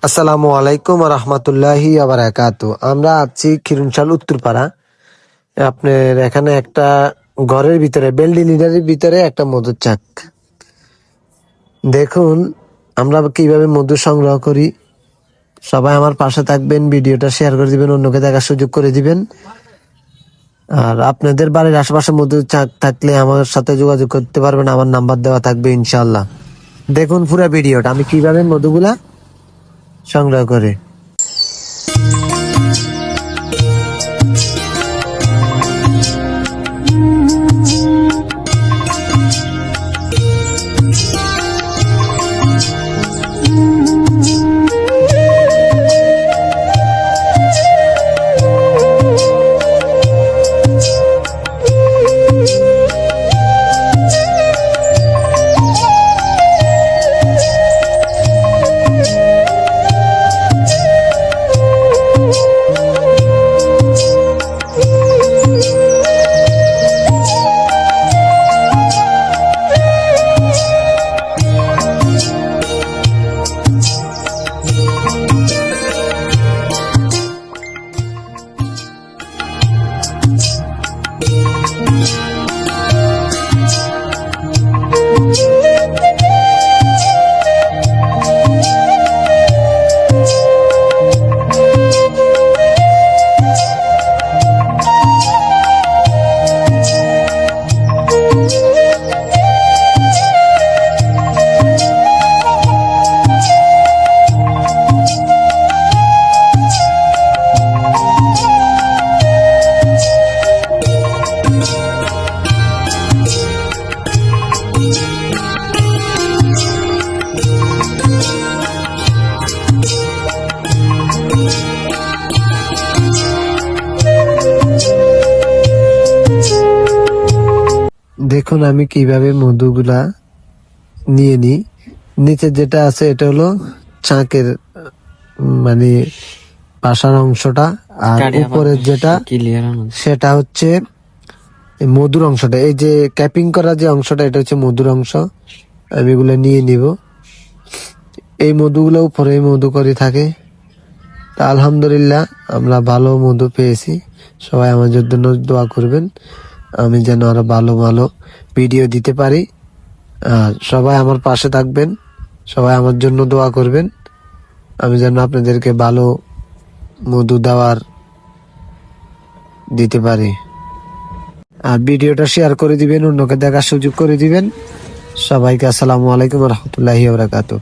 আসসালামু আলাইকুম রহমতুল্লাহি আবরাকাতু। আমরা আছি খিরুনশাল উত্তরপাড়া। আপনার এখানে একটা ঘরের ভিতরে বিল্ডিংয়ের ভিতরে একটা মধুর চাক। দেখুন আমরা কিভাবে মধু সংগ্রহ করি। সবাই আমার পাশে থাকবেন, ভিডিওটা শেয়ার করে দিবেন, অন্যকে দেখার সুযোগ করে দিবেন। আর আপনাদের বাড়ির আশেপাশে মধুর চাক থাকলে আমার সাথে যোগাযোগ করতে পারবেন, আমার নাম্বার দেওয়া থাকবে ইনশাল্লাহ। দেখুন পুরো ভিডিওটা আমি কিভাবে মধুগুলা সংগ্রহ করি। দেখুন আমি কিভাবে মধুগুলা নিয়ে নি। নিচে যেটা আছে এটা হলো চাকের মানে পাশার অংশটা, আর উপরের যেটা সেটা হচ্ছে মধুর অংশটা। এই যে ক্যাপিং করা যে অংশটা এটা হচ্ছে মধুর অংশ। আমি এগুলো নিয়ে নিব। এই মধুগুলো উপরে মধু করে থাকে। তা আলহামদুলিল্লাহ আমরা ভালো মধু পেয়েছি। সবাই আমাদের জন্য দোয়া করবেন, আমি যেন আরো ভালো ভালো ভিডিও দিতে পারি। আর সবাই আমার পাশে থাকবেন, সবাই আমার জন্য দোয়া করবেন, আমি যেন আপনাদেরকে ভালো মধু দিতে পারি। আর ভিডিওটা শেয়ার করে দিবেন, অন্যকে দেখার সুযোগ করে দিবেন। সবাইকে আসসালামু আলাইকুম রহমতুল্লাহি ওয়া বারাকাতুহু।